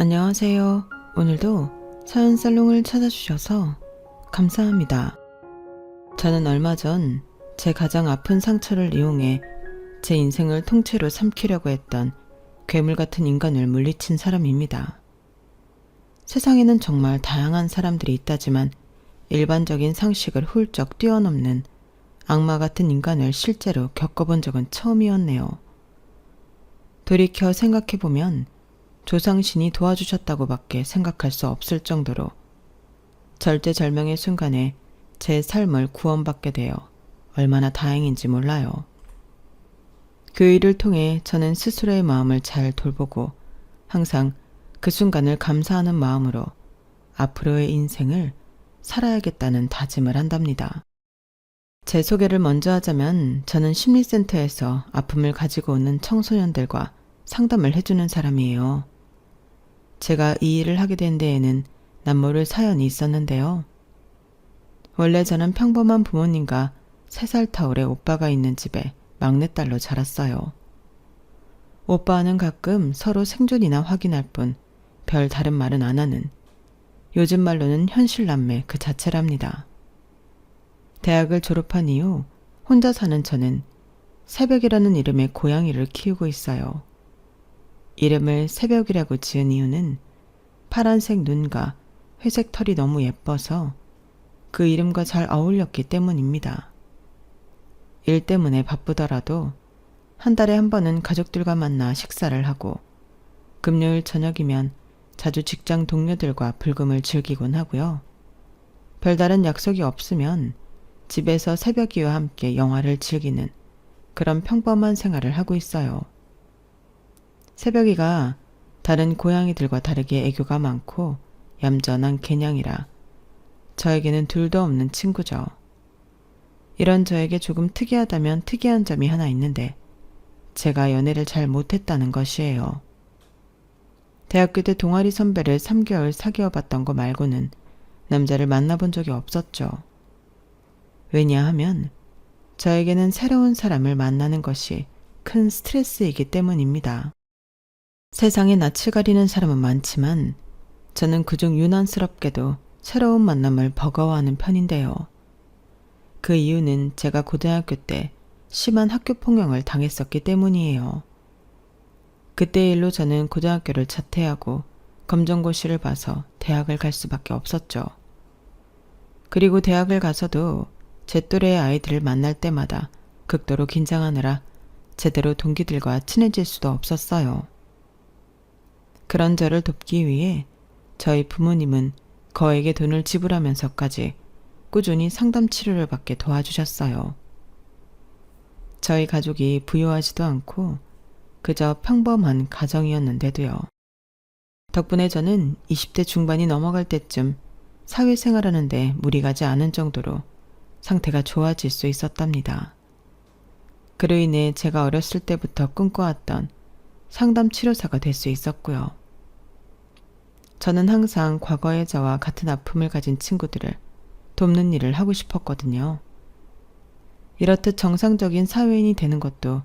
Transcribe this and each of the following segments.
안녕하세요. 오늘도 사연 살롱을 찾아주셔서 감사합니다. 저는 얼마 전 제 가장 아픈 상처를 이용해 제 인생을 통째로 삼키려고 했던 괴물 같은 인간을 물리친 사람입니다. 세상에는 정말 다양한 사람들이 있다지만 일반적인 상식을 훌쩍 뛰어넘는 악마 같은 인간을 실제로 겪어본 적은 처음이었네요. 돌이켜 생각해보면 조상신이 도와주셨다고 밖에 생각할 수 없을 정도로 절제절명의 순간에 제 삶을 구원받게 되어 얼마나 다행인지 몰라요. 그 일을 통해 저는 스스로의 마음을 잘 돌보고 항상 그 순간을 감사하는 마음으로 앞으로의 인생을 살아야겠다는 다짐을 한답니다. 제 소개를 먼저 하자면 저는 심리센터에서 아픔을 가지고 오는 청소년들과 상담을 해주는 사람이에요. 제가 이 일을 하게 된 데에는 남모를 사연이 있었는데요. 원래 저는 평범한 부모님과 3살 터울의 오빠가 있는 집에 막내딸로 자랐어요. 오빠는 가끔 서로 생존이나 확인할 뿐 별 다른 말은 안 하는 요즘 말로는 현실남매 그 자체랍니다. 대학을 졸업한 이후 혼자 사는 저는 새벽이라는 이름의 고양이를 키우고 있어요. 이름을 새벽이라고 지은 이유는 파란색 눈과 회색 털이 너무 예뻐서 그 이름과 잘 어울렸기 때문입니다. 일 때문에 바쁘더라도 한 달에 한 번은 가족들과 만나 식사를 하고 금요일 저녁이면 자주 직장 동료들과 불금을 즐기곤 하고요. 별다른 약속이 없으면 집에서 새벽이와 함께 영화를 즐기는 그런 평범한 생활을 하고 있어요. 새벽이가 다른 고양이들과 다르게 애교가 많고 얌전한 개냥이라 저에게는 둘도 없는 친구죠. 이런 저에게 조금 특이하다면 특이한 점이 하나 있는데 제가 연애를 잘 못했다는 것이에요. 대학교 때 동아리 선배를 3개월 사귀어봤던 거 말고는 남자를 만나본 적이 없었죠. 왜냐하면 저에게는 새로운 사람을 만나는 것이 큰 스트레스이기 때문입니다. 세상에 낯을 가리는 사람은 많지만 저는 그중 유난스럽게도 새로운 만남을 버거워하는 편인데요. 그 이유는 제가 고등학교 때 심한 학교 폭력을 당했었기 때문이에요. 그때 일로 저는 고등학교를 자퇴하고 검정고시를 봐서 대학을 갈 수밖에 없었죠. 그리고 대학을 가서도 제 또래의 아이들을 만날 때마다 극도로 긴장하느라 제대로 동기들과 친해질 수도 없었어요. 그런 저를 돕기 위해 저희 부모님은 거액의 돈을 지불하면서까지 꾸준히 상담 치료를 받게 도와주셨어요. 저희 가족이 부유하지도 않고 그저 평범한 가정이었는데도요. 덕분에 저는 20대 중반이 넘어갈 때쯤 사회생활하는데 무리 가지 않은 정도로 상태가 좋아질 수 있었답니다. 그로 인해 제가 어렸을 때부터 꿈꿔왔던 상담 치료사가 될 수 있었고요. 저는 항상 과거의 저와 같은 아픔을 가진 친구들을 돕는 일을 하고 싶었거든요. 이렇듯 정상적인 사회인이 되는 것도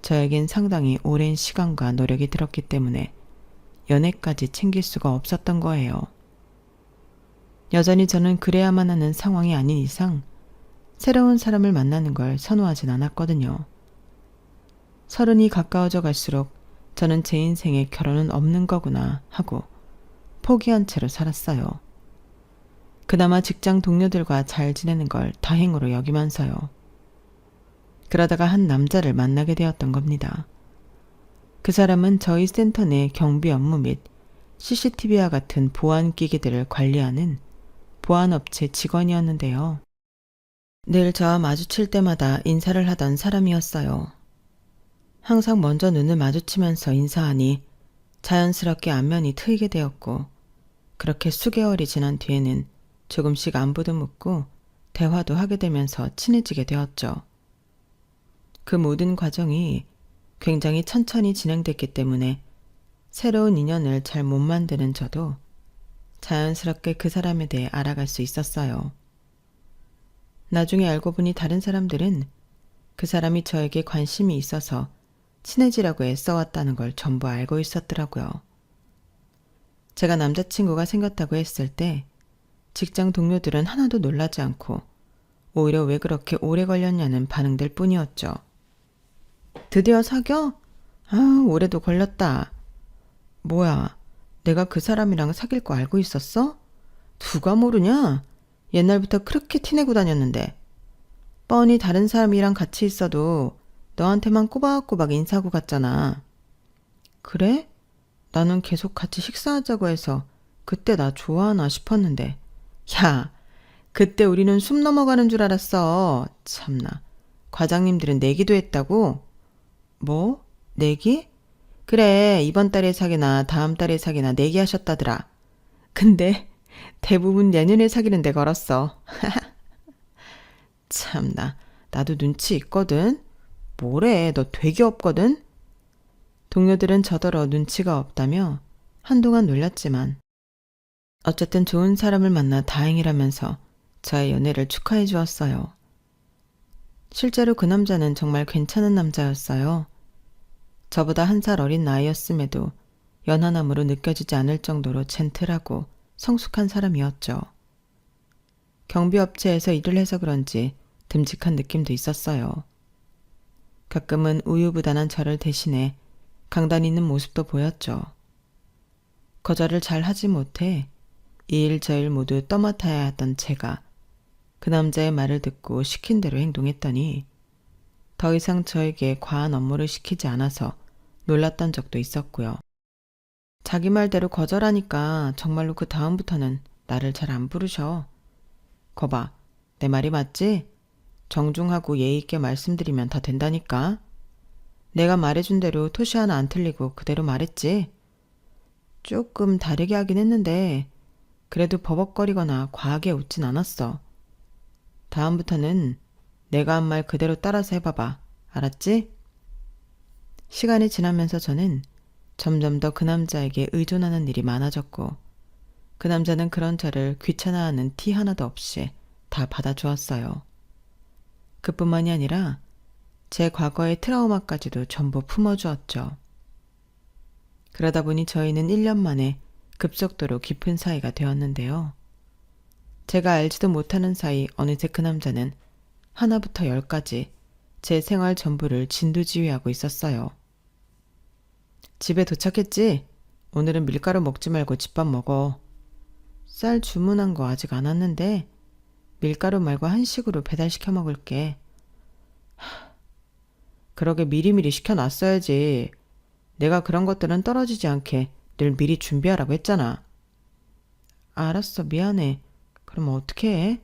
저에겐 상당히 오랜 시간과 노력이 들었기 때문에 연애까지 챙길 수가 없었던 거예요. 여전히 저는 그래야만 하는 상황이 아닌 이상 새로운 사람을 만나는 걸 선호하진 않았거든요. 30이 가까워져 갈수록 저는 제 인생에 결혼은 없는 거구나 하고 포기한 채로 살았어요. 그나마 직장 동료들과 잘 지내는 걸 다행으로 여기면서요. 그러다가 한 남자를 만나게 되었던 겁니다. 그 사람은 저희 센터 내 경비 업무 및 CCTV와 같은 보안 기기들을 관리하는 보안업체 직원이었는데요. 늘 저와 마주칠 때마다 인사를 하던 사람이었어요. 항상 먼저 눈을 마주치면서 인사하니 자연스럽게 안면이 트이게 되었고 그렇게 수개월이 지난 뒤에는 조금씩 안부도 묻고 대화도 하게 되면서 친해지게 되었죠. 그 모든 과정이 굉장히 천천히 진행됐기 때문에 새로운 인연을 잘 못 만드는 저도 자연스럽게 그 사람에 대해 알아갈 수 있었어요. 나중에 알고 보니 다른 사람들은 그 사람이 저에게 관심이 있어서 친해지라고 애써왔다는 걸 전부 알고 있었더라고요. 제가 남자친구가 생겼다고 했을 때 직장 동료들은 하나도 놀라지 않고 오히려 왜 그렇게 오래 걸렸냐는 반응들 뿐이었죠. 드디어 사겨? 아, 오래도 걸렸다. 뭐야, 내가 그 사람이랑 사귈 거 알고 있었어? 누가 모르냐? 옛날부터 그렇게 티내고 다녔는데. 뻔히 다른 사람이랑 같이 있어도 너한테만 꼬박꼬박 인사하고 갔잖아. 그래? 나는 계속 같이 식사하자고 해서 그때 나 좋아하나 싶었는데. 야, 그때 우리는 숨 넘어가는 줄 알았어. 참나. 과장님들은 내기도 했다고? 뭐? 내기? 그래, 이번 달에 사기나 다음 달에 사기나 내기하셨다더라. 근데 대부분 내년에 사귀는데 걸었어. 참나, 나도 눈치 있거든. 뭐래, 너 되게 없거든? 동료들은 저더러 눈치가 없다며 한동안 놀렸지만 어쨌든 좋은 사람을 만나 다행이라면서 저의 연애를 축하해 주었어요. 실제로 그 남자는 정말 괜찮은 남자였어요. 저보다 1살 어린 나이였음에도 연하남으로 느껴지지 않을 정도로 젠틀하고 성숙한 사람이었죠. 경비업체에서 일을 해서 그런지 듬직한 느낌도 있었어요. 가끔은 우유부단한 저를 대신해 강단 있는 모습도 보였죠. 거절을 잘 하지 못해 이 일 저 일 모두 떠맡아야 했던 제가 그 남자의 말을 듣고 시킨 대로 행동했더니 더 이상 저에게 과한 업무를 시키지 않아서 놀랐던 적도 있었고요. 자기 말대로 거절하니까 정말로 그 다음부터는 나를 잘 안 부르셔. 거봐, 내 말이 맞지? 정중하고 예의 있게 말씀드리면 다 된다니까. 내가 말해준 대로 토시 하나 안 틀리고 그대로 말했지. 조금 다르게 하긴 했는데 그래도 버벅거리거나 과하게 웃진 않았어. 다음부터는 내가 한 말 그대로 따라서 해봐봐. 알았지? 시간이 지나면서 저는 점점 더 그 남자에게 의존하는 일이 많아졌고 그 남자는 그런 저를 귀찮아하는 티 하나도 없이 다 받아주었어요. 그뿐만이 아니라 제 과거의 트라우마까지도 전부 품어주었죠. 그러다 보니 저희는 1년 만에 급속도로 깊은 사이가 되었는데요. 제가 알지도 못하는 사이 어느새 그 남자는 하나부터 10까지 제 생활 전부를 진두지휘하고 있었어요. 집에 도착했지? 오늘은 밀가루 먹지 말고 집밥 먹어. 쌀 주문한 거 아직 안 왔는데 밀가루 말고 한식으로 배달시켜 먹을게. 그러게 미리미리 시켜놨어야지. 내가 그런 것들은 떨어지지 않게 늘 미리 준비하라고 했잖아. 알았어, 미안해. 그럼 어떻게 해?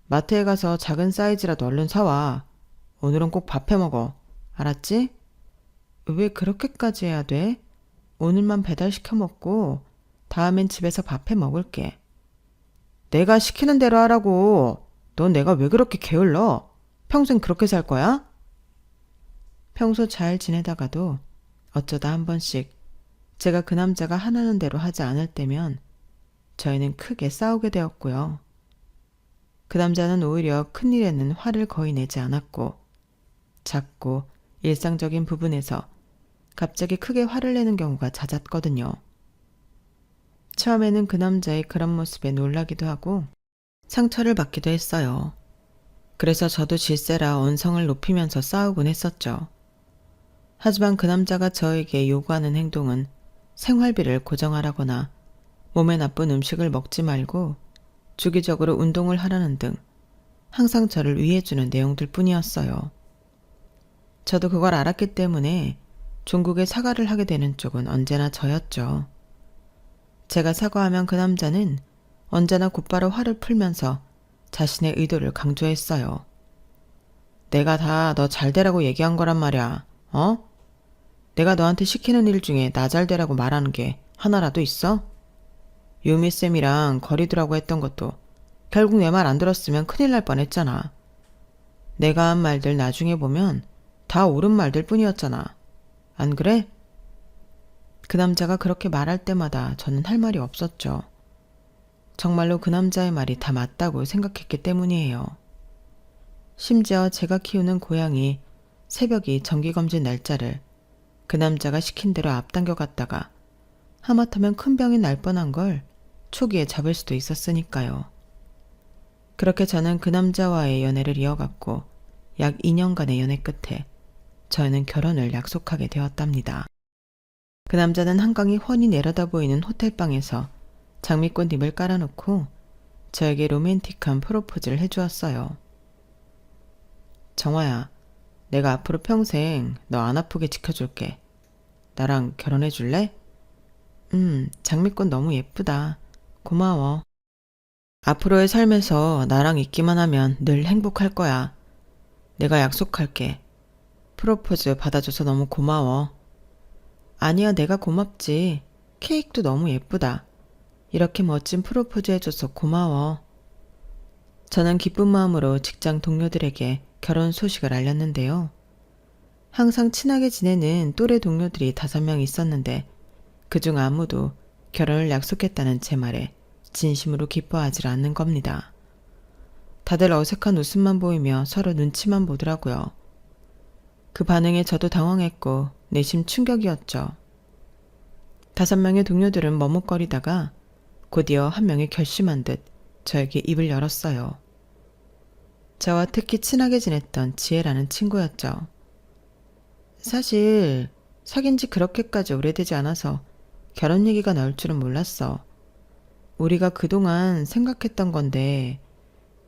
마트에 가서 작은 사이즈라도 얼른 사와. 오늘은 꼭 밥 해 먹어. 알았지? 왜 그렇게까지 해야 돼? 오늘만 배달시켜 먹고 다음엔 집에서 밥 해 먹을게. 내가 시키는 대로 하라고. 넌 내가 왜 그렇게 게을러? 평생 그렇게 살 거야? 평소 잘 지내다가도 어쩌다 한 번씩 제가 그 남자가 하라는 대로 하지 않을 때면 저희는 크게 싸우게 되었고요. 그 남자는 오히려 큰일에는 화를 거의 내지 않았고 작고 일상적인 부분에서 갑자기 크게 화를 내는 경우가 잦았거든요. 처음에는 그 남자의 그런 모습에 놀라기도 하고 상처를 받기도 했어요. 그래서 저도 질세라 언성을 높이면서 싸우곤 했었죠. 하지만 그 남자가 저에게 요구하는 행동은 생활비를 고정하라거나 몸에 나쁜 음식을 먹지 말고 주기적으로 운동을 하라는 등 항상 저를 위해주는 내용들 뿐이었어요. 저도 그걸 알았기 때문에 종국에 사과를 하게 되는 쪽은 언제나 저였죠. 제가 사과하면 그 남자는 언제나 곧바로 화를 풀면서 자신의 의도를 강조했어요. 내가 다 너 잘 되라고 얘기한 거란 말이야. 어? 내가 너한테 시키는 일 중에 나 잘 되라고 말하는 게 하나라도 있어? 유미쌤이랑 거리 두라고 했던 것도 결국 내 말 안 들었으면 큰일 날 뻔했잖아. 내가 한 말들 나중에 보면 다 옳은 말들 뿐이었잖아. 안 그래? 그 남자가 그렇게 말할 때마다 저는 할 말이 없었죠. 정말로 그 남자의 말이 다 맞다고 생각했기 때문이에요. 심지어 제가 키우는 고양이 새벽이 정기검진 날짜를 그 남자가 시킨 대로 앞당겨 갔다가 하마터면 큰 병이 날 뻔한 걸 초기에 잡을 수도 있었으니까요. 그렇게 저는 그 남자와의 연애를 이어갔고 약 2년간의 연애 끝에 저희는 결혼을 약속하게 되었답니다. 그 남자는 한강이 훤히 내려다 보이는 호텔방에서 장미꽃잎을 깔아놓고 저에게 로맨틱한 프로포즈를 해주었어요. 정화야, 내가 앞으로 평생 너 안 아프게 지켜줄게. 나랑 결혼해 줄래? 장미꽃 너무 예쁘다. 고마워. 앞으로의 삶에서 나랑 있기만 하면 늘 행복할 거야. 내가 약속할게. 프로포즈 받아줘서 너무 고마워. 아니야, 내가 고맙지. 케이크도 너무 예쁘다. 이렇게 멋진 프로포즈 해줘서 고마워. 저는 기쁜 마음으로 직장 동료들에게 결혼 소식을 알렸는데요. 항상 친하게 지내는 또래 동료들이 5명 있었는데 그중 아무도 결혼을 약속했다는 제 말에 진심으로 기뻐하지 않는 겁니다. 다들 어색한 웃음만 보이며 서로 눈치만 보더라고요. 그 반응에 저도 당황했고 내심 충격이었죠. 5명의 동료들은 머뭇거리다가 곧이어 한 명이 결심한 듯 저에게 입을 열었어요. 저와 특히 친하게 지냈던 지혜라는 친구였죠. 사실 사귄 지 그렇게까지 오래되지 않아서 결혼 얘기가 나올 줄은 몰랐어. 우리가 그동안 생각했던 건데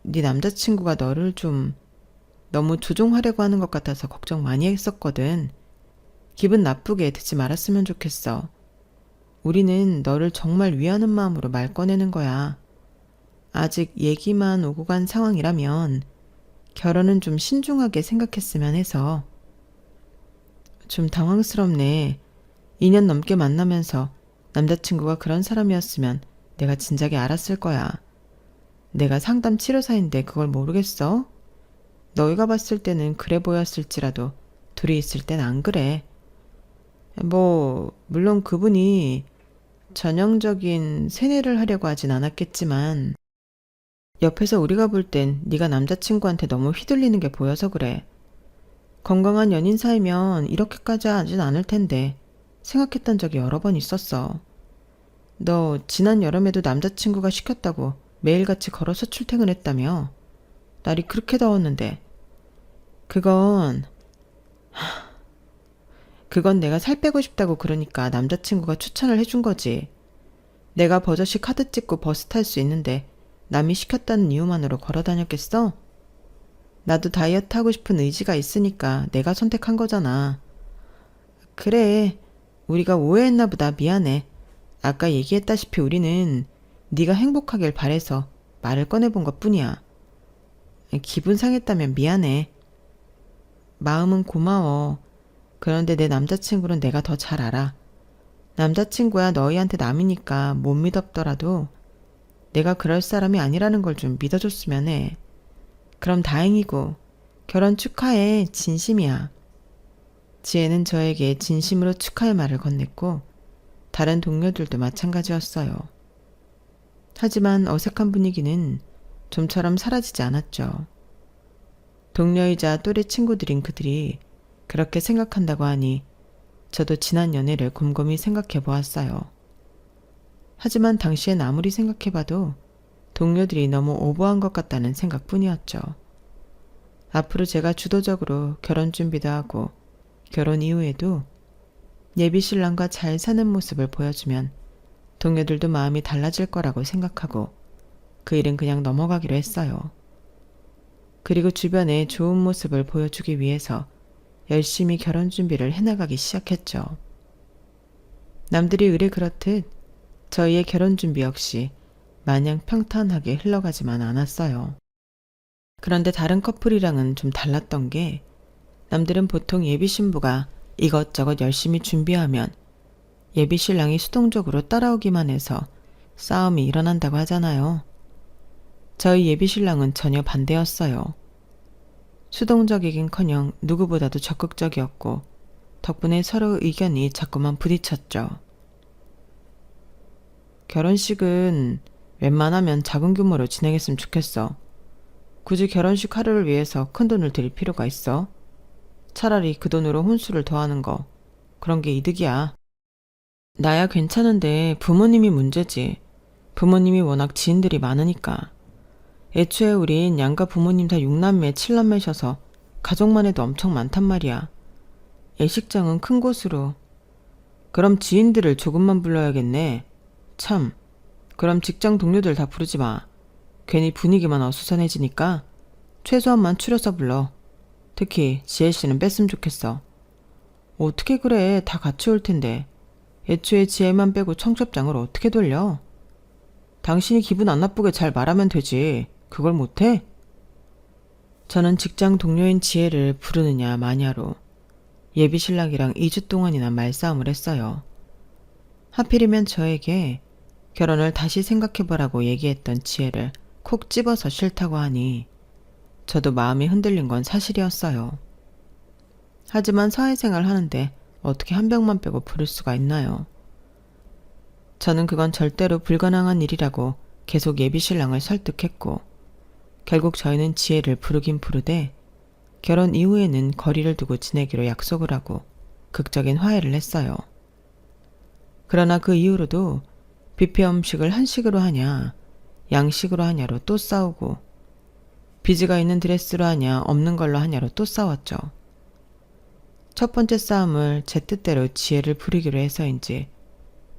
네 남자친구가 너를 좀 너무 조종하려고 하는 것 같아서 걱정 많이 했었거든. 기분 나쁘게 듣지 말았으면 좋겠어. 우리는 너를 정말 위하는 마음으로 말 꺼내는 거야. 아직 얘기만 오고 간 상황이라면 결혼은 좀 신중하게 생각했으면 해서. 좀 당황스럽네. 2년 넘게 만나면서 남자친구가 그런 사람이었으면 내가 진작에 알았을 거야. 내가 상담 치료사인데 그걸 모르겠어? 너희가 봤을 때는 그래 보였을지라도 둘이 있을 땐 안 그래. 물론 그분이 전형적인 세뇌를 하려고 하진 않았겠지만 옆에서 우리가 볼 땐 네가 남자친구한테 너무 휘둘리는 게 보여서 그래. 건강한 연인 사이면 이렇게까지 하진 않을 텐데 생각했던 적이 여러 번 있었어. 너 지난 여름에도 남자친구가 시켰다고 매일같이 걸어서 출퇴근했다며. 날이 그렇게 더웠는데. 그건 내가 살 빼고 싶다고 그러니까 남자친구가 추천을 해준 거지. 내가 버젓이 카드 찍고 버스 탈 수 있는데 남이 시켰다는 이유만으로 걸어 다녔겠어? 나도 다이어트 하고 싶은 의지가 있으니까 내가 선택한 거잖아. 그래, 우리가 오해했나 보다. 미안해. 아까 얘기했다시피 우리는 네가 행복하길 바래서 말을 꺼내본 것뿐이야. 기분 상했다면 미안해. 마음은 고마워. 그런데 내 남자친구는 내가 더 잘 알아. 남자친구야 너희한테 남이니까 못 믿었더라도 내가 그럴 사람이 아니라는 걸 좀 믿어줬으면 해. 그럼 다행이고 결혼 축하해. 진심이야. 지혜는 저에게 진심으로 축하의 말을 건넸고 다른 동료들도 마찬가지였어요. 하지만 어색한 분위기는 좀처럼 사라지지 않았죠. 동료이자 또래 친구들인 그들이 그렇게 생각한다고 하니 저도 지난 연애를 곰곰이 생각해 보았어요. 하지만 당시엔 아무리 생각해봐도 동료들이 너무 오버한 것 같다는 생각뿐이었죠. 앞으로 제가 주도적으로 결혼 준비도 하고 결혼 이후에도 예비 신랑과 잘 사는 모습을 보여주면 동료들도 마음이 달라질 거라고 생각하고 그 일은 그냥 넘어가기로 했어요. 그리고 주변에 좋은 모습을 보여주기 위해서 열심히 결혼 준비를 해나가기 시작했죠. 남들이 의뢰 그렇듯 저희의 결혼 준비 역시 마냥 평탄하게 흘러가지만 않았어요. 그런데 다른 커플이랑은 좀 달랐던 게 남들은 보통 예비 신부가 이것저것 열심히 준비하면 예비 신랑이 수동적으로 따라오기만 해서 싸움이 일어난다고 하잖아요. 저희 예비 신랑은 전혀 반대였어요. 수동적이긴커녕 누구보다도 적극적이었고 덕분에 서로 의견이 자꾸만 부딪혔죠. 결혼식은 웬만하면 작은 규모로 진행했으면 좋겠어. 굳이 결혼식 하루를 위해서 큰 돈을 들일 필요가 있어? 차라리 그 돈으로 혼수를 더하는 거, 그런 게 이득이야. 나야 괜찮은데 부모님이 문제지. 부모님이 워낙 지인들이 많으니까. 애초에 우린 양가 부모님 다 6남매, 7남매셔서 가족만 해도 엄청 많단 말이야. 예식장은 큰 곳으로. 그럼 지인들을 조금만 불러야겠네. 참, 그럼 직장 동료들 다 부르지 마. 괜히 분위기만 어수선해지니까 최소한만 추려서 불러. 특히 지혜씨는 뺐으면 좋겠어. 어떻게 그래, 다 같이 올 텐데. 애초에 지혜만 빼고 청첩장을 어떻게 돌려? 당신이 기분 안 나쁘게 잘 말하면 되지. 그걸 못해? 저는 직장 동료인 지혜를 부르느냐 마냐로 예비신랑이랑 2주 동안이나 말싸움을 했어요. 하필이면 저에게 결혼을 다시 생각해보라고 얘기했던 지혜를 콕 집어서 싫다고 하니 저도 마음이 흔들린 건 사실이었어요. 하지만 사회생활 하는데 어떻게 한 병만 빼고 부를 수가 있나요? 저는 그건 절대로 불가능한 일이라고 계속 예비신랑을 설득했고 결국 저희는 지혜를 부르긴 부르되 결혼 이후에는 거리를 두고 지내기로 약속을 하고 극적인 화해를 했어요. 그러나 그 이후로도 뷔페 음식을 한식으로 하냐 양식으로 하냐로 또 싸우고 비즈가 있는 드레스로 하냐 없는 걸로 하냐로 또 싸웠죠. 첫 번째 싸움을 제 뜻대로 지혜를 부리기로 해서인지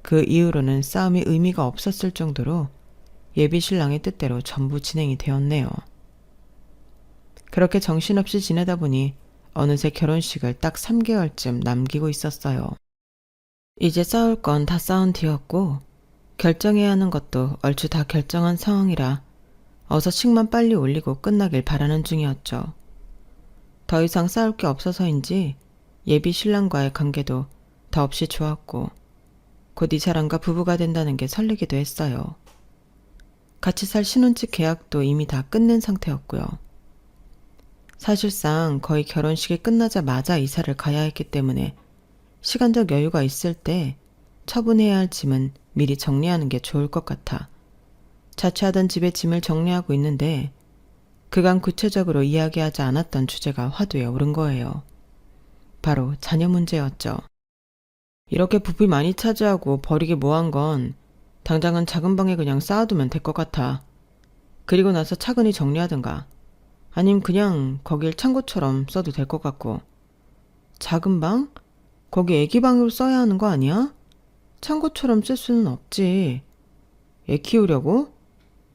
그 이후로는 싸움이 의미가 없었을 정도로 예비신랑의 뜻대로 전부 진행이 되었네요. 그렇게 정신없이 지내다 보니 어느새 결혼식을 딱 3개월쯤 남기고 있었어요. 이제 싸울 건 다 싸운 뒤였고 결정해야 하는 것도 얼추 다 결정한 상황이라 어서 식만 빨리 올리고 끝나길 바라는 중이었죠. 더 이상 싸울 게 없어서인지 예비 신랑과의 관계도 더없이 좋았고 곧 이 사람과 부부가 된다는 게 설레기도 했어요. 같이 살 신혼집 계약도 이미 다 끝낸 상태였고요. 사실상 거의 결혼식이 끝나자마자 이사를 가야 했기 때문에 시간적 여유가 있을 때 처분해야 할 짐은 미리 정리하는 게 좋을 것 같아 자취하던 집의 짐을 정리하고 있는데 그간 구체적으로 이야기하지 않았던 주제가 화두에 오른 거예요. 바로 자녀 문제였죠. 이렇게 부피 많이 차지하고 버리기 뭐한 건 당장은 작은 방에 그냥 쌓아두면 될 것 같아. 그리고 나서 차근히 정리하든가 아님 그냥 거길 창고처럼 써도 될 것 같고. 작은 방? 거기 애기 방으로 써야 하는 거 아니야? 창고처럼 쓸 수는 없지. 애 키우려고?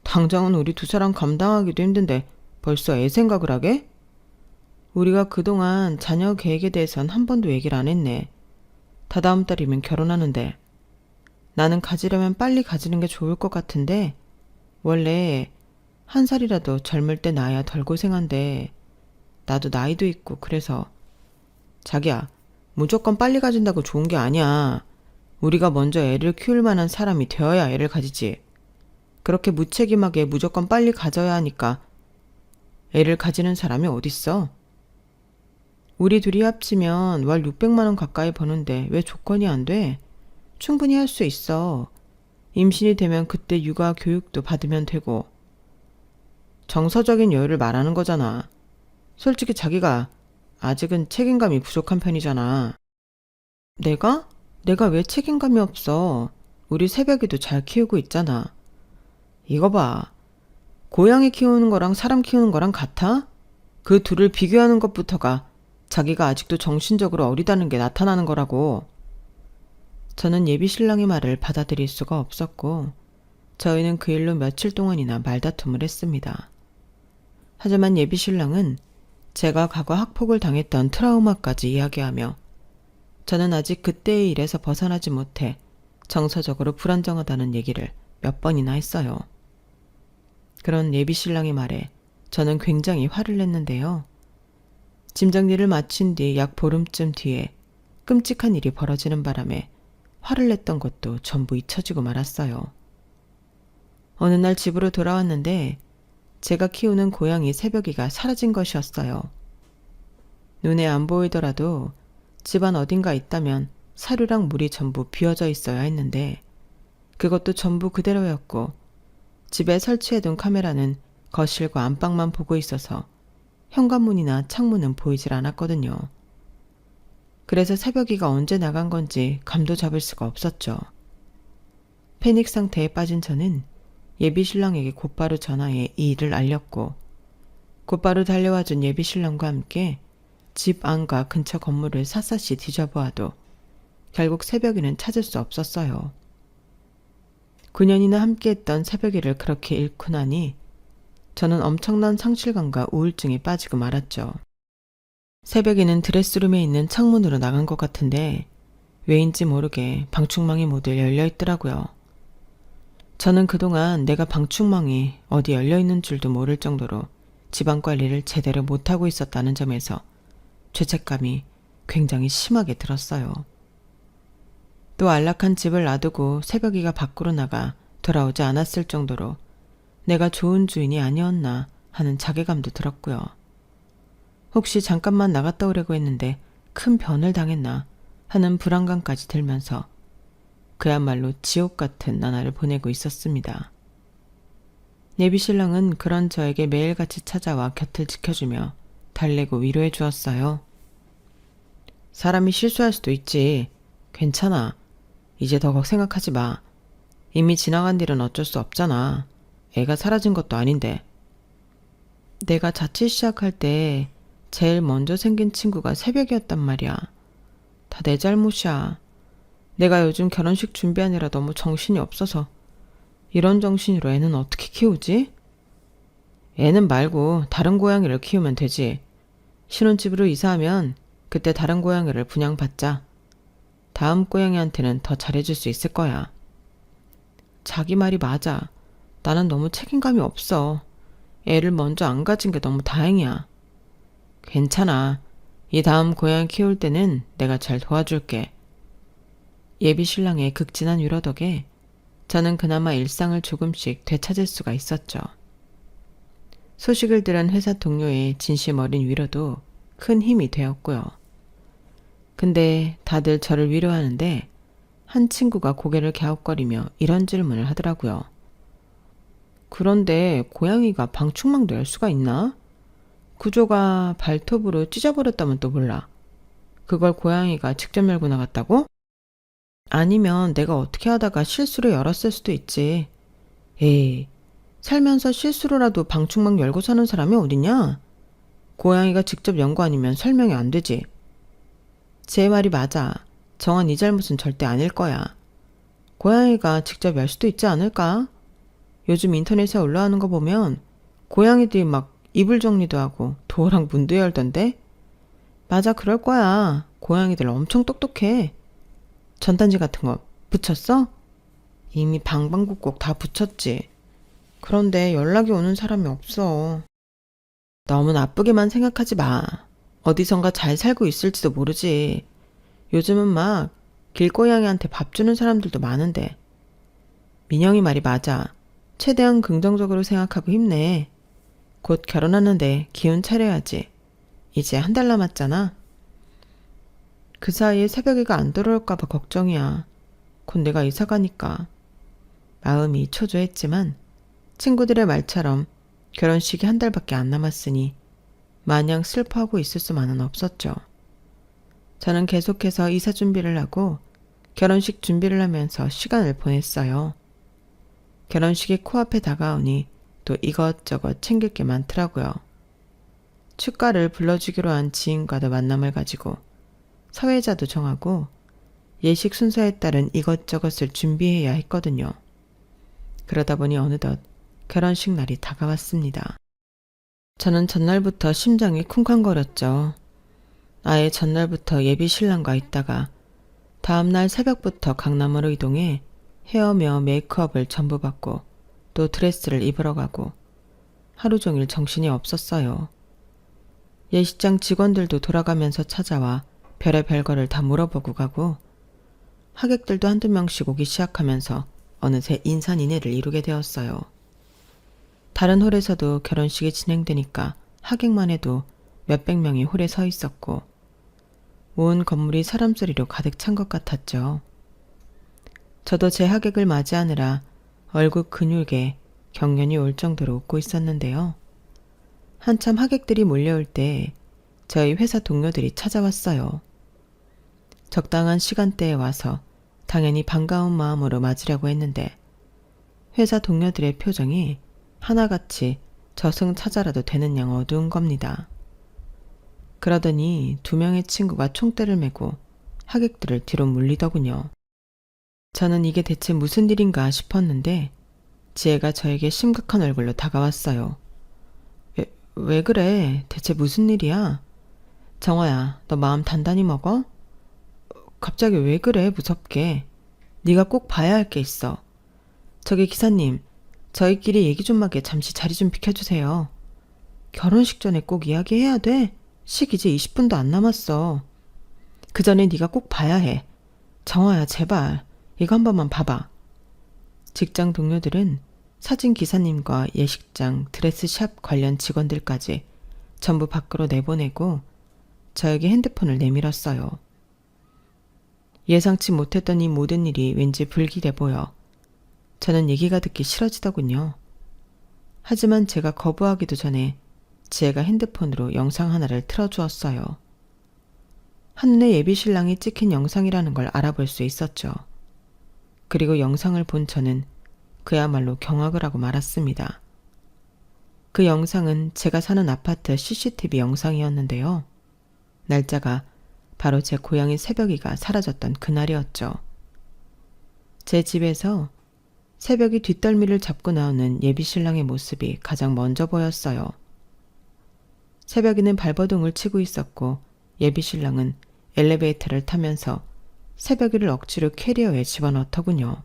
당장은 우리 두 사람 감당하기도 힘든데 벌써 애 생각을 하게? 우리가 그동안 자녀 계획에 대해선 한 번도 얘기를 안 했네. 다다음 달이면 결혼하는데. 나는 가지려면 빨리 가지는 게 좋을 것 같은데 원래 한 살이라도 젊을 때 나야 덜 고생한데 나도 나이도 있고 그래서 자기야 무조건 빨리 가진다고 좋은 게 아니야. 우리가 먼저 애를 키울 만한 사람이 되어야 애를 가지지. 그렇게 무책임하게 무조건 빨리 가져야 하니까 애를 가지는 사람이 어딨어? 우리 둘이 합치면 월 600만 원 가까이 버는데 왜 조건이 안 돼? 충분히 할 수 있어. 임신이 되면 그때 육아 교육도 받으면 되고. 정서적인 여유를 말하는 거잖아. 솔직히 자기가 아직은 책임감이 부족한 편이잖아. 내가? 내가 왜 책임감이 없어? 우리 새벽이도 잘 키우고 있잖아. 이거 봐. 고양이 키우는 거랑 사람 키우는 거랑 같아? 그 둘을 비교하는 것부터가 자기가 아직도 정신적으로 어리다는 게 나타나는 거라고. 저는 예비 신랑의 말을 받아들일 수가 없었고 저희는 그 일로 며칠 동안이나 말다툼을 했습니다. 하지만 예비 신랑은 제가 과거 학폭을 당했던 트라우마까지 이야기하며 저는 아직 그때의 일에서 벗어나지 못해 정서적으로 불안정하다는 얘기를 몇 번이나 했어요. 그런 예비 신랑의 말에 저는 굉장히 화를 냈는데요. 짐 정리를 마친 뒤 약 보름쯤 뒤에 끔찍한 일이 벌어지는 바람에 화를 냈던 것도 전부 잊혀지고 말았어요. 어느 날 집으로 돌아왔는데 제가 키우는 고양이 새벽이가 사라진 것이었어요. 눈에 안 보이더라도 집안 어딘가 있다면 사료랑 물이 전부 비워져 있어야 했는데 그것도 전부 그대로였고 집에 설치해둔 카메라는 거실과 안방만 보고 있어서 현관문이나 창문은 보이질 않았거든요. 그래서 새벽이가 언제 나간 건지 감도 잡을 수가 없었죠. 패닉 상태에 빠진 저는 예비 신랑에게 곧바로 전화해 이 일을 알렸고 곧바로 달려와준 예비 신랑과 함께 집 안과 근처 건물을 샅샅이 뒤져보아도 결국 새벽이는 찾을 수 없었어요. 9년이나 함께했던 새벽이를 그렇게 잃고 나니 저는 엄청난 상실감과 우울증에 빠지고 말았죠. 새벽이는 드레스룸에 있는 창문으로 나간 것 같은데 왜인지 모르게 방충망이 모두 열려 있더라고요. 저는 그동안 내가 방충망이 어디 열려 있는 줄도 모를 정도로 집안 관리를 제대로 못하고 있었다는 점에서 죄책감이 굉장히 심하게 들었어요. 또 안락한 집을 놔두고 새벽이가 밖으로 나가 돌아오지 않았을 정도로 내가 좋은 주인이 아니었나 하는 자괴감도 들었고요. 혹시 잠깐만 나갔다 오려고 했는데 큰 변을 당했나 하는 불안감까지 들면서 그야말로 지옥 같은 나날을 보내고 있었습니다. 예비 신랑은 그런 저에게 매일같이 찾아와 곁을 지켜주며 달래고 위로해 주었어요. 사람이 실수할 수도 있지. 괜찮아. 이제 더 생각하지 마. 이미 지나간 일은 어쩔 수 없잖아. 애가 사라진 것도 아닌데. 내가 자취 시작할 때 제일 먼저 생긴 친구가 새벽이었단 말이야. 다 내 잘못이야. 내가 요즘 결혼식 준비하느라 너무 정신이 없어서 이런 정신으로 애는 어떻게 키우지? 애는 말고 다른 고양이를 키우면 되지. 신혼집으로 이사하면 그때 다른 고양이를 분양받자. 다음 고양이한테는 더 잘해줄 수 있을 거야. 자기 말이 맞아. 나는 너무 책임감이 없어. 애를 먼저 안 가진 게 너무 다행이야. 괜찮아. 이 다음 고양이 키울 때는 내가 잘 도와줄게. 예비 신랑의 극진한 위로 덕에 저는 그나마 일상을 조금씩 되찾을 수가 있었죠. 소식을 들은 회사 동료의 진심 어린 위로도 큰 힘이 되었고요. 근데 다들 저를 위로하는데 한 친구가 고개를 갸웃거리며 이런 질문을 하더라고요. 그런데 고양이가 방충망도 열 수가 있나? 구조가 발톱으로 찢어버렸다면 또 몰라. 그걸 고양이가 직접 열고 나갔다고? 아니면 내가 어떻게 하다가 실수로 열었을 수도 있지. 에이, 살면서 실수로라도 방충망 열고 사는 사람이 어딨냐? 고양이가 직접 연 거 아니면 설명이 안 되지. 제 말이 맞아. 정한 이 잘못은 절대 아닐 거야. 고양이가 직접 열 수도 있지 않을까? 요즘 인터넷에 올라오는 거 보면 고양이들이 막 이불 정리도 하고 도어랑 문도 열던데? 맞아, 그럴 거야. 고양이들 엄청 똑똑해. 전단지 같은 거 붙였어? 이미 방방곡곡 다 붙였지. 그런데 연락이 오는 사람이 없어. 너무 나쁘게만 생각하지 마. 어디선가 잘 살고 있을지도 모르지. 요즘은 막 길고양이한테 밥 주는 사람들도 많은데. 민영이 말이 맞아. 최대한 긍정적으로 생각하고 힘내. 곧 결혼하는데 기운 차려야지. 이제 한 달 남았잖아. 그 사이에 새벽이가 안 들어올까봐 걱정이야. 곧 내가 이사 가니까. 마음이 초조했지만 친구들의 말처럼 결혼식이 한 달밖에 안 남았으니 마냥 슬퍼하고 있을 수만은 없었죠. 저는 계속해서 이사 준비를 하고 결혼식 준비를 하면서 시간을 보냈어요. 결혼식이 코앞에 다가오니 또 이것저것 챙길 게 많더라고요. 축가를 불러주기로 한 지인과도 만남을 가지고 사회자도 정하고 예식 순서에 따른 이것저것을 준비해야 했거든요. 그러다 보니 어느덧 결혼식 날이 다가왔습니다. 저는 전날부터 심장이 쿵쾅거렸죠. 아예 전날부터 예비 신랑과 있다가 다음날 새벽부터 강남으로 이동해 헤어며 메이크업을 전부 받고 또 드레스를 입으러 가고 하루 종일 정신이 없었어요. 예식장 직원들도 돌아가면서 찾아와 별의별 거를 다 물어보고 가고 하객들도 한두 명씩 오기 시작하면서 어느새 인산인해를 이루게 되었어요. 다른 홀에서도 결혼식이 진행되니까 하객만 해도 몇백 명이 홀에 서 있었고 온 건물이 사람 소리로 가득 찬 것 같았죠. 저도 제 하객을 맞이하느라 얼굴 근육에 경련이 올 정도로 웃고 있었는데요. 한참 하객들이 몰려올 때 저희 회사 동료들이 찾아왔어요. 적당한 시간대에 와서 당연히 반가운 마음으로 맞으려고 했는데 회사 동료들의 표정이 하나같이 저승사자라도 되는 양 어두운 겁니다. 그러더니 2명의 친구가 총대를 메고 하객들을 뒤로 물리더군요. 저는 이게 대체 무슨 일인가 싶었는데 지혜가 저에게 심각한 얼굴로 다가왔어요. 왜 그래? 대체 무슨 일이야? 정화야, 너 마음 단단히 먹어? 갑자기 왜 그래, 무섭게. 네가 꼭 봐야 할 게 있어. 저기 기사님, 저희끼리 얘기 좀 하게 잠시 자리 좀 비켜주세요. 결혼식 전에 꼭 이야기해야 돼? 식 이제 20분도 안 남았어. 그 전에 네가 꼭 봐야 해. 정화야, 제발. 이거 한 번만 봐봐. 직장 동료들은 사진 기사님과 예식장, 드레스샵 관련 직원들까지 전부 밖으로 내보내고 저에게 핸드폰을 내밀었어요. 예상치 못했던 이 모든 일이 왠지 불길해 보여 저는 얘기가 듣기 싫어지더군요. 하지만 제가 거부하기도 전에 지혜가 핸드폰으로 영상 하나를 틀어주었어요. 한눈에 예비 신랑이 찍힌 영상이라는 걸 알아볼 수 있었죠. 그리고 영상을 본 저는 그야말로 경악을 하고 말았습니다. 그 영상은 제가 사는 아파트 CCTV 영상이었는데요. 날짜가 바로 제 고양이 새벽이가 사라졌던 그날이었죠. 제 집에서 새벽이 뒷덜미를 잡고 나오는 예비 신랑의 모습이 가장 먼저 보였어요. 새벽이는 발버둥을 치고 있었고 예비 신랑은 엘리베이터를 타면서 새벽이를 억지로 캐리어에 집어넣더군요.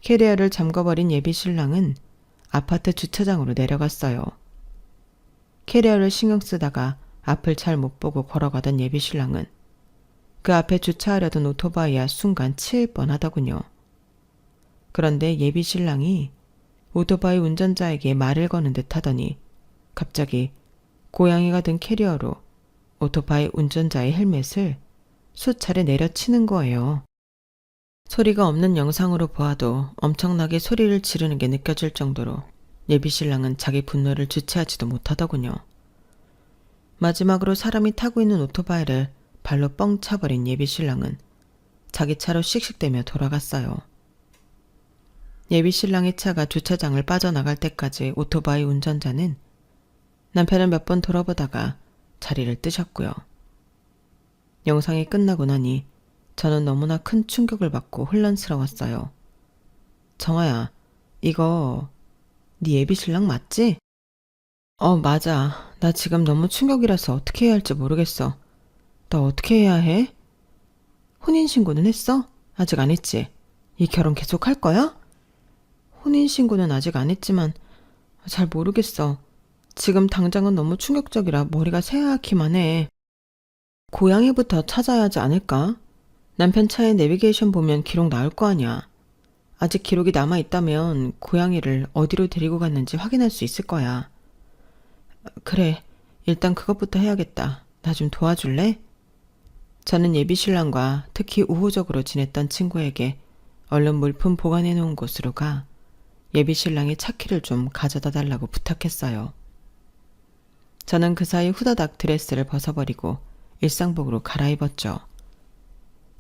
캐리어를 잠궈버린 예비 신랑은 아파트 주차장으로 내려갔어요. 캐리어를 신경 쓰다가 앞을 잘 못 보고 걸어가던 예비 신랑은 그 앞에 주차하려던 오토바이와 순간 치일 뻔하더군요. 그런데 예비 신랑이 오토바이 운전자에게 말을 거는 듯 하더니 갑자기 고양이가 든 캐리어로 오토바이 운전자의 헬멧을 수차례 내려치는 거예요. 소리가 없는 영상으로 보아도 엄청나게 소리를 지르는 게 느껴질 정도로 예비 신랑은 자기 분노를 주체하지도 못하더군요. 마지막으로 사람이 타고 있는 오토바이를 발로 뻥 차버린 예비 신랑은 자기 차로 씩씩대며 돌아갔어요. 예비 신랑의 차가 주차장을 빠져나갈 때까지 오토바이 운전자는 남편을 몇 번 돌아보다가 자리를 뜨셨고요. 영상이 끝나고 나니 저는 너무나 큰 충격을 받고 혼란스러웠어요. 정아야, 이거 네 예비 신랑 맞지? 맞아. 나 지금 너무 충격이라서 어떻게 해야 할지 모르겠어. 나 어떻게 해야 해? 혼인신고는 했어? 아직 안 했지? 이 결혼 계속 할 거야? 혼인신고는 아직 안 했지만 잘 모르겠어. 지금 당장은 너무 충격적이라 머리가 새하얗기만 해. 고양이부터 찾아야 하지 않을까? 남편 차에 내비게이션 보면 기록 나올 거 아니야. 아직 기록이 남아있다면 고양이를 어디로 데리고 갔는지 확인할 수 있을 거야. 그래, 일단 그것부터 해야겠다. 나 좀 도와줄래? 저는 예비 신랑과 특히 우호적으로 지냈던 친구에게 얼른 물품 보관해 놓은 곳으로 가 예비 신랑의 차키를 좀 가져다 달라고 부탁했어요. 저는 그 사이 후다닥 드레스를 벗어버리고 일상복으로 갈아입었죠.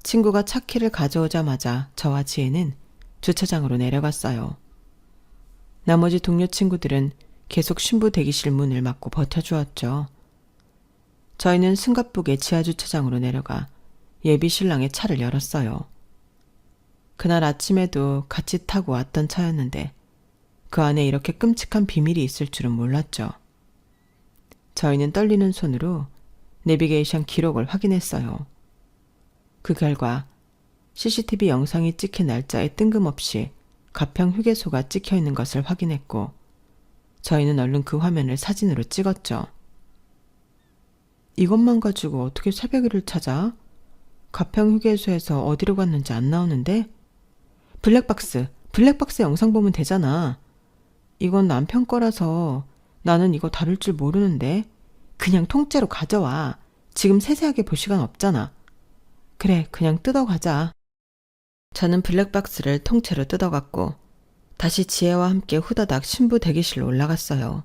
친구가 차키를 가져오자마자 저와 지혜는 주차장으로 내려갔어요. 나머지 동료 친구들은 계속 신부 대기실 문을 막고 버텨주었죠. 저희는 숨가쁘게 지하주차장으로 내려가 예비 신랑의 차를 열었어요. 그날 아침에도 같이 타고 왔던 차였는데 그 안에 이렇게 끔찍한 비밀이 있을 줄은 몰랐죠. 저희는 떨리는 손으로 내비게이션 기록을 확인했어요. 그 결과 CCTV 영상이 찍힌 날짜에 뜬금없이 가평 휴게소가 찍혀 있는 것을 확인했고 저희는 얼른 그 화면을 사진으로 찍었죠. 이것만 가지고 어떻게 새벽이를 찾아? 가평 휴게소에서 어디로 갔는지 안 나오는데? 블랙박스 영상 보면 되잖아. 이건 남편 거라서 나는 이거 다룰 줄 모르는데 그냥 통째로 가져와. 지금 세세하게 볼 시간 없잖아. 그래, 그냥 뜯어가자. 저는 블랙박스를 통째로 뜯어갔고 다시 지혜와 함께 후다닥 신부 대기실로 올라갔어요.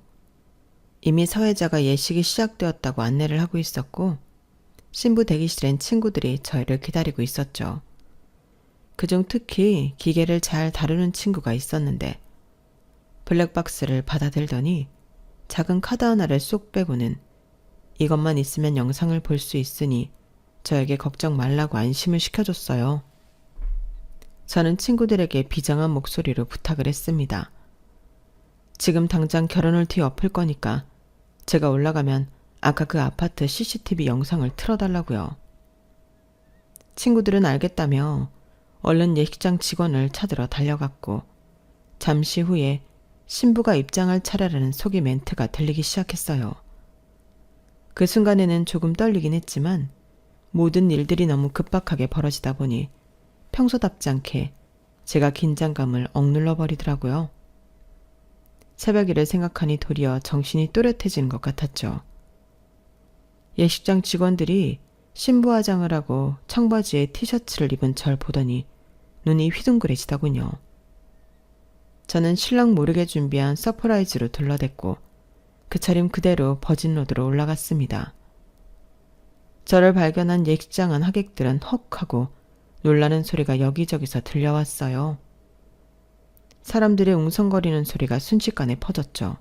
이미 사회자가 예식이 시작되었다고 안내를 하고 있었고 신부 대기실엔 친구들이 저희를 기다리고 있었죠. 그중 특히 기계를 잘 다루는 친구가 있었는데 블랙박스를 받아들더니 작은 카드 하나를 쏙 빼고는 이것만 있으면 영상을 볼 수 있으니 저에게 걱정 말라고 안심을 시켜줬어요. 저는 친구들에게 비장한 목소리로 부탁을 했습니다. 지금 당장 결혼을 뒤엎을 거니까 제가 올라가면 아까 그 아파트 CCTV 영상을 틀어달라고요. 친구들은 알겠다며 얼른 예식장 직원을 찾으러 달려갔고 잠시 후에 신부가 입장할 차례라는 속이 멘트가 들리기 시작했어요. 그 순간에는 조금 떨리긴 했지만 모든 일들이 너무 급박하게 벌어지다 보니 평소답지 않게 제가 긴장감을 억눌러 버리더라고요. 새벽이를 생각하니 도리어 정신이 또렷해지는 것 같았죠. 예식장 직원들이 신부 화장을 하고 청바지에 티셔츠를 입은 절 보더니 눈이 휘둥그레지더군요. 저는 신랑 모르게 준비한 서프라이즈로 둘러댔고 그 차림 그대로 버진로드로 올라갔습니다. 저를 발견한 예식장 안 하객들은 헉 하고 놀라는 소리가 여기저기서 들려왔어요. 사람들의 웅성거리는 소리가 순식간에 퍼졌죠.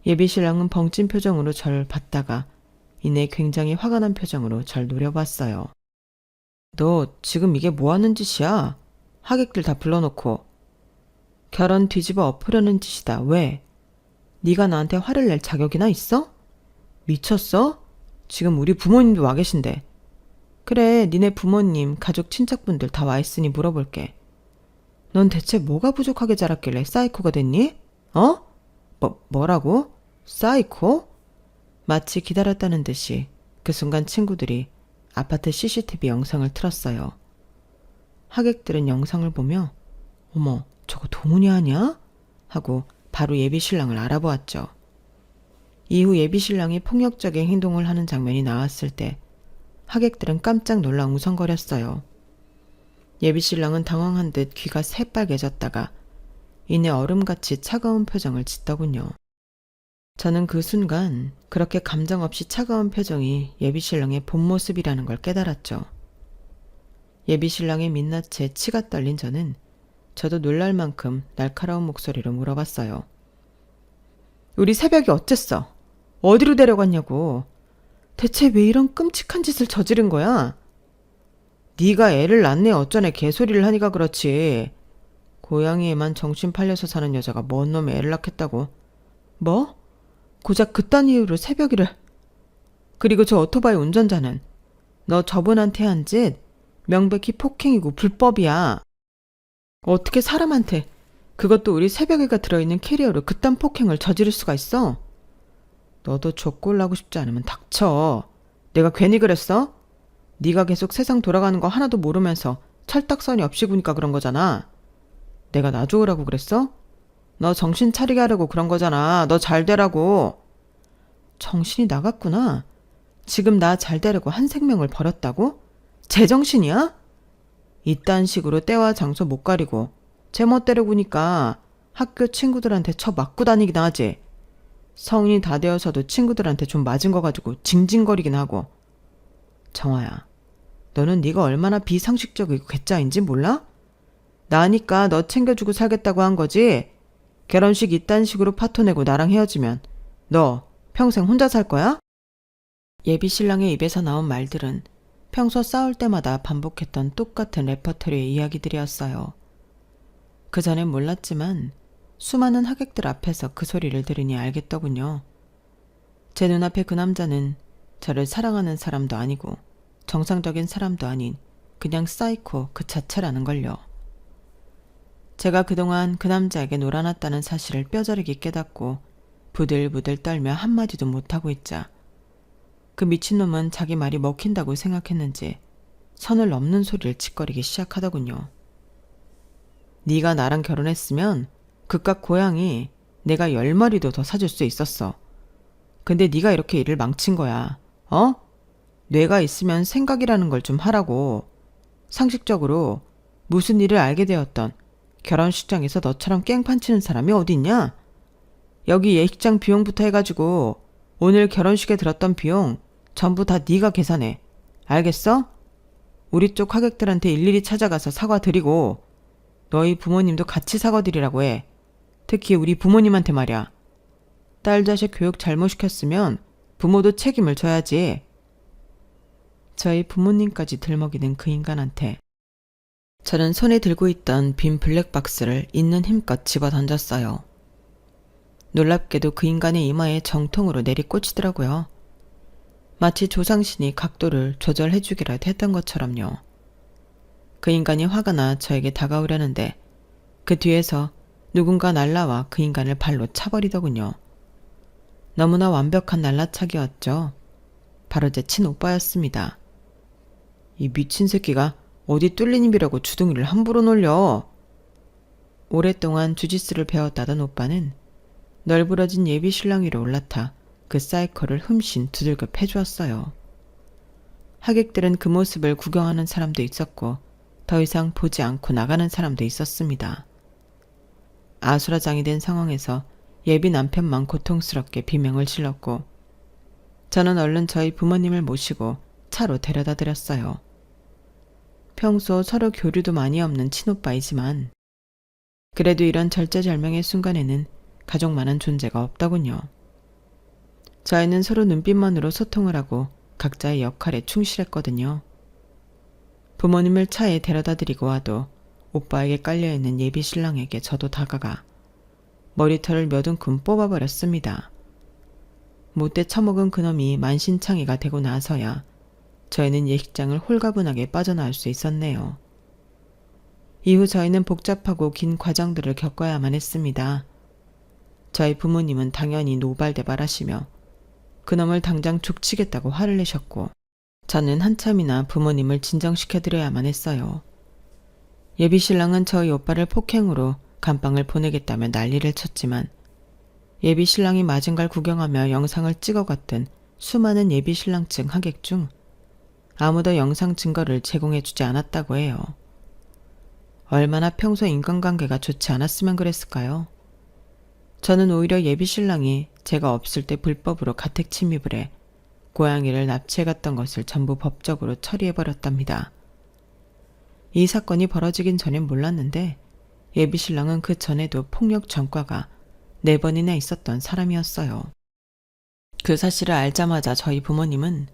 예비신랑은 벙찐 표정으로 절 봤다가 이내 굉장히 화가 난 표정으로 절 노려봤어요. 너 지금 이게 뭐하는 짓이야? 하객들 다 불러놓고. 결혼 뒤집어 엎으려는 짓이다. 왜? 네가 나한테 화를 낼 자격이나 있어? 미쳤어? 지금 우리 부모님도 와 계신데. 그래, 니네 부모님, 가족, 친척분들 다 와 있으니 물어볼게. 넌 대체 뭐가 부족하게 자랐길래 사이코가 됐니? 어? 뭐라고? 사이코? 마치 기다렸다는 듯이 그 순간 친구들이 아파트 CCTV 영상을 틀었어요. 하객들은 영상을 보며 어머, 저거 동훈이 아니야? 하고 바로 예비신랑을 알아보았죠. 이후 예비신랑이 폭력적인 행동을 하는 장면이 나왔을 때 하객들은 깜짝 놀라 웅성거렸어요. 예비신랑은 당황한 듯 귀가 새빨개졌다가 이내 얼음같이 차가운 표정을 짓더군요. 저는 그 순간 그렇게 감정 없이 차가운 표정이 예비신랑의 본 모습이라는 걸 깨달았죠. 예비신랑의 민낯에 치가 떨린 저는 저도 놀랄 만큼 날카로운 목소리로 물어봤어요. 우리 새벽이 어쨌어? 어디로 데려갔냐고. 대체 왜 이런 끔찍한 짓을 저지른 거야? 네가 애를 낳네 어쩌네 개소리를 하니까 그렇지. 고양이에만 정신 팔려서 사는 여자가 뭔 놈의 애를 낳겠다고. 뭐? 고작 그딴 이유로 새벽이를. 그리고 저 오토바이 운전자는 너 저분한테 한 짓 명백히 폭행이고 불법이야. 어떻게 사람한테, 그것도 우리 새벽이가 들어있는 캐리어로 그딴 폭행을 저지를 수가 있어? 너도 족골나고 싶지 않으면 닥쳐. 내가 괜히 그랬어? 네가 계속 세상 돌아가는 거 하나도 모르면서 철딱서니 없이 구니까 그런 거잖아. 내가 나 좋으라고 그랬어? 너 정신 차리게 하려고 그런 거잖아. 너 잘 되라고. 정신이 나갔구나. 지금 나 잘 되려고 한 생명을 버렸다고? 제정신이야? 이딴 식으로 때와 장소 못 가리고 제멋대로 구니까 학교 친구들한테 쳐 맞고 다니긴 하지. 성인이 다 되어서도 친구들한테 좀 맞은 거 가지고 징징거리긴 하고. 정화야, 너는 네가 얼마나 비상식적이고 괴짜인지 몰라? 나니까 너 챙겨주고 살겠다고 한 거지. 결혼식 이딴 식으로 파토 내고 나랑 헤어지면 너 평생 혼자 살 거야? 예비신랑의 입에서 나온 말들은 평소 싸울 때마다 반복했던 똑같은 레퍼토리의 이야기들이었어요. 그전엔 몰랐지만 수많은 하객들 앞에서 그 소리를 들으니 알겠더군요. 제 눈앞에 그 남자는 저를 사랑하는 사람도 아니고 정상적인 사람도 아닌 그냥 사이코 그 자체라는 걸요. 제가 그동안 그 남자에게 놀아났다는 사실을 뼈저리게 깨닫고 부들부들 떨며 한마디도 못하고 있자 그 미친놈은 자기 말이 먹힌다고 생각했는지 선을 넘는 소리를 짓거리기 시작하더군요. 네가 나랑 결혼했으면 그깟 고양이 내가 10마리도 더 사줄 수 있었어. 근데 네가 이렇게 일을 망친 거야. 어? 뇌가 있으면 생각이라는 걸 좀 하라고. 상식적으로 무슨 일을 알게 되었던 결혼식장에서 너처럼 깽판 치는 사람이 어디 있냐? 여기 예식장 비용부터 해가지고 오늘 결혼식에 들었던 비용 전부 다 네가 계산해. 알겠어? 우리 쪽 하객들한테 일일이 찾아가서 사과드리고 너희 부모님도 같이 사과드리라고 해. 특히 우리 부모님한테 말이야. 딸 자식 교육 잘못 시켰으면 부모도 책임을 져야지. 저희 부모님까지 들먹이는 그 인간한테 저는 손에 들고 있던 빈 블랙박스를 있는 힘껏 집어 던졌어요. 놀랍게도 그 인간의 이마에 정통으로 내리꽂히더라고요. 마치 조상신이 각도를 조절해주기라도 했던 것처럼요. 그 인간이 화가 나 저에게 다가오려는데 그 뒤에서 누군가 날라와 그 인간을 발로 차버리더군요. 너무나 완벽한 날라차기였죠. 바로 제 친오빠였습니다. 이 미친 새끼가 어디 뚫린 입이라고 주둥이를 함부로 놀려. 오랫동안 주짓수를 배웠다던 오빠는 널브러진 예비 신랑 위로 올라타 그 사이코를 흠씬 두들겨 패주었어요. 하객들은 그 모습을 구경하는 사람도 있었고 더 이상 보지 않고 나가는 사람도 있었습니다. 아수라장이 된 상황에서 예비 남편만 고통스럽게 비명을 질렀고 저는 얼른 저희 부모님을 모시고 차로 데려다 드렸어요. 평소 서로 교류도 많이 없는 친오빠이지만 그래도 이런 절제절명의 순간에는 가족만한 존재가 없더군요. 저희는 서로 눈빛만으로 소통을 하고 각자의 역할에 충실했거든요. 부모님을 차에 데려다 드리고 와도 오빠에게 깔려있는 예비 신랑에게 저도 다가가 머리털을 몇 움큼 뽑아버렸습니다. 못돼 처먹은 그놈이 만신창이가 되고 나서야 저희는 예식장을 홀가분하게 빠져나올 수 있었네요. 이후 저희는 복잡하고 긴 과정들을 겪어야만 했습니다. 저희 부모님은 당연히 노발대발하시며 그놈을 당장 족치겠다고 화를 내셨고 저는 한참이나 부모님을 진정시켜드려야만 했어요. 예비신랑은 저희 오빠를 폭행으로 감방을 보내겠다며 난리를 쳤지만 예비신랑이 맞은 걸 구경하며 영상을 찍어갔던 수많은 예비신랑 측 하객 중 아무도 영상 증거를 제공해주지 않았다고 해요. 얼마나 평소 인간관계가 좋지 않았으면 그랬을까요? 저는 오히려 예비신랑이 제가 없을 때 불법으로 가택 침입을 해 고양이를 납치해갔던 것을 전부 법적으로 처리해버렸답니다. 이 사건이 벌어지긴 전엔 몰랐는데 예비신랑은 그 전에도 폭력 전과가 4번이나 있었던 사람이었어요. 그 사실을 알자마자 저희 부모님은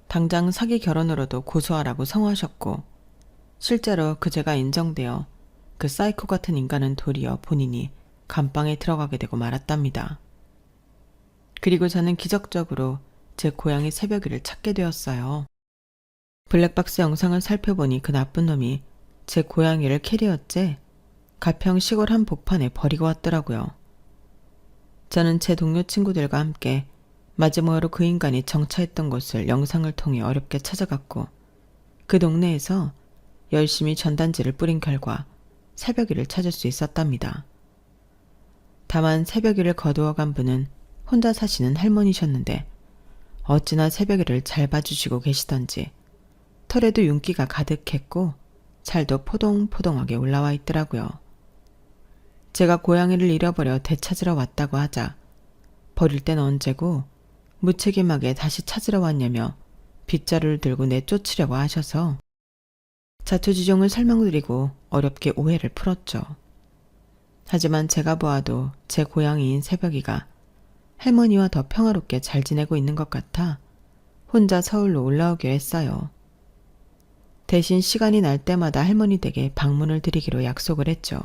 당장 사기 결혼으로도 고소하라고 성호하셨고 실제로 그 죄가 인정되어 그 사이코 같은 인간은 도리어 본인이 감방에 들어가게 되고 말았답니다. 그리고 저는 기적적으로 제 고양이 새벽이를 찾게 되었어요. 블랙박스 영상을 살펴보니 그 나쁜 놈이 제 고양이를 캐리어째 가평 시골 한 복판에 버리고 왔더라고요. 저는 제 동료 친구들과 함께 마지막으로 그 인간이 정차했던 곳을 영상을 통해 어렵게 찾아갔고 그 동네에서 열심히 전단지를 뿌린 결과 새벽이를 찾을 수 있었답니다. 다만 새벽이를 거두어간 분은 혼자 사시는 할머니셨는데 어찌나 새벽이를 잘 봐주시고 계시던지 털에도 윤기가 가득했고 살도 포동포동하게 올라와 있더라고요. 제가 고양이를 잃어버려 되찾으러 왔다고 하자 버릴 땐 언제고 무책임하게 다시 찾으러 왔냐며 빗자루를 들고 내쫓으려고 하셔서 자초지종을 설명드리고 어렵게 오해를 풀었죠. 하지만 제가 보아도 제 고양이인 새벽이가 할머니와 더 평화롭게 잘 지내고 있는 것 같아 혼자 서울로 올라오기로 했어요. 대신 시간이 날 때마다 할머니 댁에 방문을 드리기로 약속을 했죠.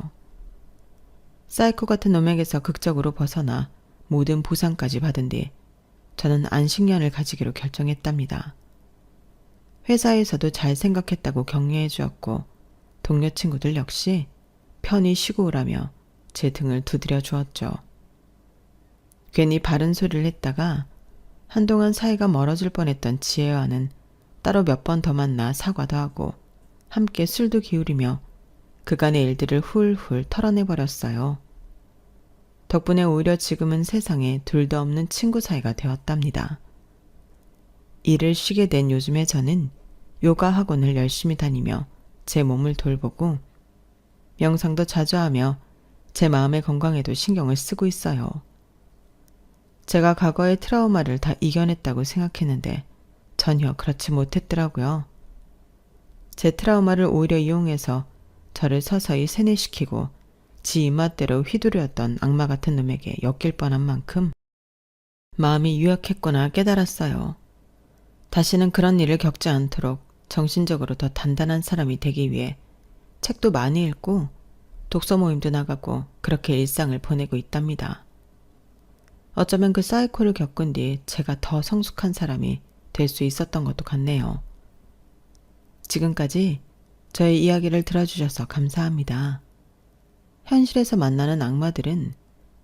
사이코 같은 놈에게서 극적으로 벗어나 모든 보상까지 받은 뒤 저는 안식년을 가지기로 결정했답니다. 회사에서도 잘 생각했다고 격려해 주었고 동료 친구들 역시 편히 쉬고 오라며 제 등을 두드려 주었죠. 괜히 바른 소리를 했다가 한동안 사이가 멀어질 뻔했던 지혜와는 따로 몇 번 더 만나 사과도 하고 함께 술도 기울이며 그간의 일들을 훌훌 털어내버렸어요. 덕분에 오히려 지금은 세상에 둘도 없는 친구 사이가 되었답니다. 일을 쉬게 된 요즘에 저는 요가 학원을 열심히 다니며 제 몸을 돌보고 명상도 자주 하며 제 마음의 건강에도 신경을 쓰고 있어요. 제가 과거의 트라우마를 다 이겨냈다고 생각했는데 전혀 그렇지 못했더라고요. 제 트라우마를 오히려 이용해서 저를 서서히 세뇌시키고 지 입맛대로 휘두르었던 악마 같은 놈에게 엮일 뻔한 만큼 마음이 유약했구나 깨달았어요. 다시는 그런 일을 겪지 않도록 정신적으로 더 단단한 사람이 되기 위해 책도 많이 읽고 독서 모임도 나가고 그렇게 일상을 보내고 있답니다. 어쩌면 그 사이코를 겪은 뒤 제가 더 성숙한 사람이 될 수 있었던 것도 같네요. 지금까지 저의 이야기를 들어주셔서 감사합니다. 현실에서 만나는 악마들은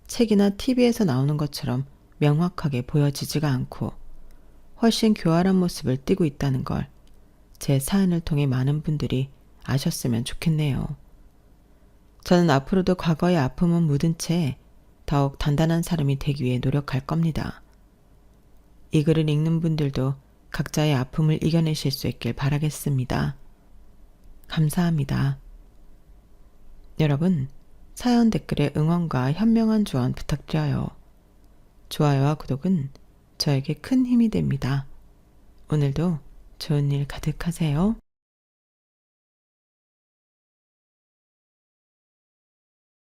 책이나 TV에서 나오는 것처럼 명확하게 보여지지가 않고 훨씬 교활한 모습을 띠고 있다는 걸 제 사연을 통해 많은 분들이 아셨으면 좋겠네요. 저는 앞으로도 과거의 아픔은 묻은 채 더욱 단단한 사람이 되기 위해 노력할 겁니다. 이 글을 읽는 분들도 각자의 아픔을 이겨내실 수 있길 바라겠습니다. 감사합니다. 여러분, 사연 댓글에 응원과 현명한 조언 부탁드려요. 좋아요와 구독은 저에게 큰 힘이 됩니다. 오늘도 좋은 일 가득하세요.